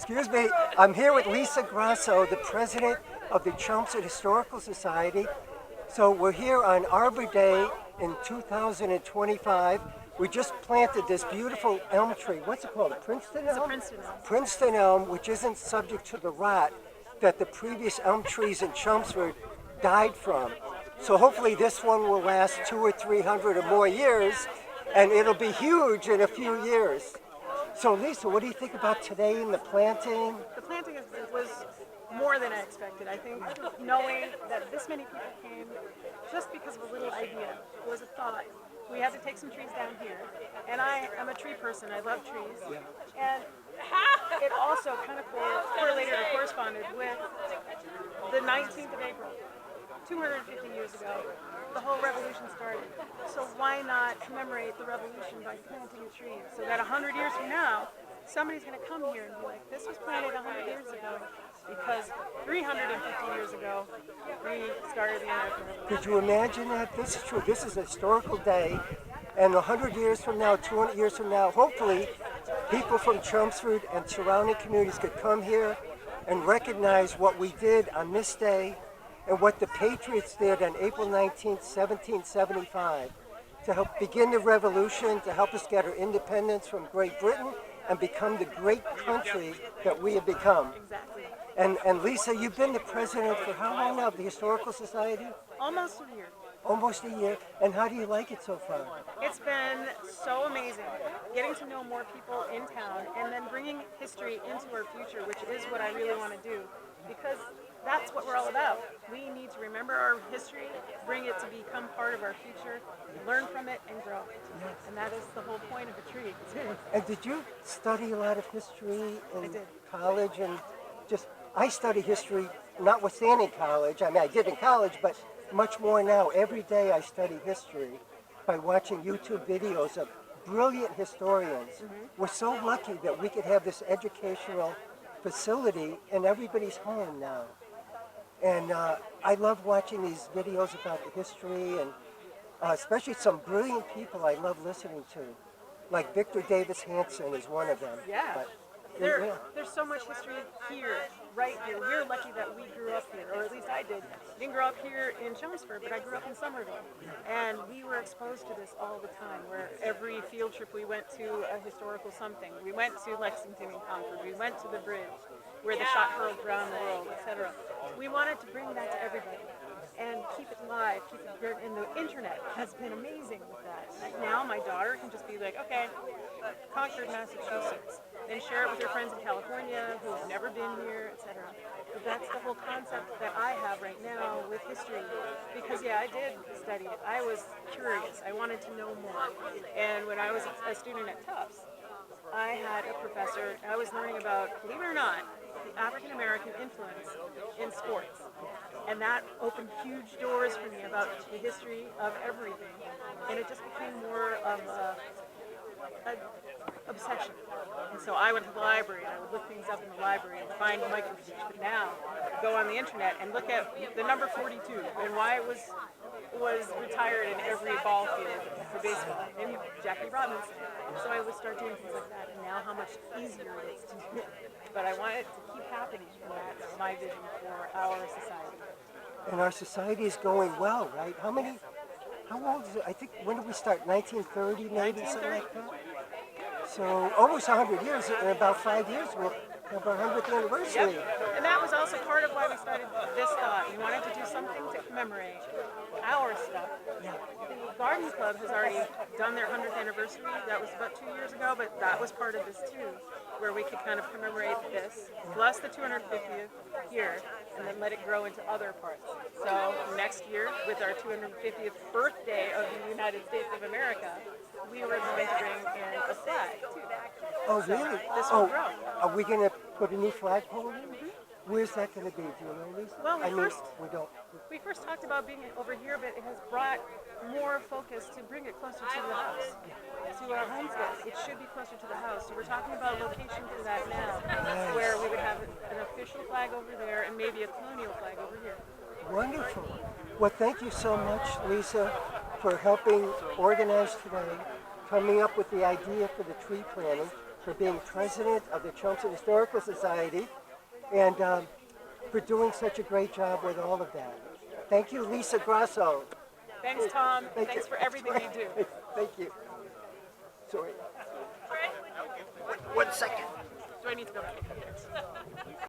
Excuse me, I'm here with Lisa Grasso, the president of the Chelmsford Historical Society. So we're here on Arbor Day in 2025. We just planted this beautiful elm tree. What's it called? A Princeton elm? It's a Princeton elm. Princeton elm, which isn't subject to the rot that the previous elm trees in Chelmsford died from. So hopefully this one will last 200 or 300 or more years, and it'll be huge in a few years. So Lisa, what do you think about today and the planting? The planting was more than I expected. I think knowing that this many people came just because of a little idea, it was a thought. We had to take some trees down here, and I am a tree person. I love trees, and it also kind of correlated or corresponded with the 19th of April, 250 years ago. The whole revolution started. So why not commemorate the revolution by planting a tree so that 100 years from now, somebody's going to come here and be like, this was planted 100 years ago because 350 years ago, we started the American Revolution. Could you imagine that? This is true. This is a historical day, and 100 years from now, 200 years from now, hopefully, people from Chelmsford and surrounding communities could come here and recognize what we did on this day and what the Patriots did on April 19th, 1775, to help begin the revolution, to help us get our independence from Great Britain and become the great country that we have become. Exactly. And Lisa, you've been the president for how long now of the Historical Society? Almost a year. Almost a year. And how do you like it so far? It's been so amazing getting to know more people in town and then bringing history into our future, which is what I really want to do, because that's what we're all about. We need to remember our history, bring it to become part of our future, learn from it, and grow. Yes. And that is the whole point of a tree. And did you study a lot of history in I did. college? And I study history, notwithstanding college. I mean, I did in college, but much more now. Every day I study history by watching YouTube videos of brilliant historians. We're so lucky that we could have this educational facility in everybody's home now. And I love watching these videos about the history, and especially some brilliant people I love listening to. Like Victor Davis Hanson is one of them. Yeah. But, There's so much history here, right here. We're lucky that we grew up here, or at least I did. I didn't grow up here in Chelmsford, but I grew up in Somerville. And we were exposed to this all the time, where every field trip we went to a historical something. We went to Lexington and Concord. We went to the bridge, where the shot hurled around the world, etc. We wanted to bring that to everybody and keep it live, keep it good. And the internet has been amazing with that. Like now my daughter can just be like, okay, Concord, Massachusetts. Then share it with your friends in California who've never been here, etc. But that's the whole concept that I have right now with history. Because yeah, I did study it. I was curious. I wanted to know more. And when I was a student at Tufts, I had a professor, I was learning about, believe it or not, the African American influence in sports. And that opened huge doors for me about the history of everything. And it just became more of an obsession. And so I went to the library and I would look things up in the library and find microfiche. But now, go on the internet and look at the number 42 and why it was retired in every ball field for baseball, and Jackie Robinson. So I would start doing things like that, and now how much easier it is to do it. But I want it to keep happening, and that's my vision for our society. And our society is going well, right? How old is it? I think, when did we start? 1930, maybe, something like that? So almost 100 years, in about 5 years, we'll have our 100th anniversary. Yep. And that was also part of why we started this thought. We wanted to do something to commemorate our stuff. Yeah. The Garden Club has already done their 100th anniversary. That was about 2 years ago, but that was part of this too, where we could kind of commemorate this, plus the 250th here, and then let it grow into other parts. So next year, with our 250th birthday of the United States of America, we were going to bring in a flag. Oh, really? This will grow. Are we going to put a new flagpole in? Where's that going to be? Do you know, Lisa? Well, we we first talked about being over here, but it has brought more focus to bring it closer to the house, to our homestead. It should be closer to the house. So we're talking about a location for that now, where we would have an official flag over there and maybe a colonial flag over here. Wonderful. Well, thank you so much, Lisa, for helping organize today, coming up with the idea for the tree planting. for being president of the Chelmsford Historical Society and for doing such a great job with all of that. Thank you, Lisa Grasso. Thanks, Tom. Thank Thanks you. for everything you do. Thank you. Sorry. 1 second. Do I need to go back?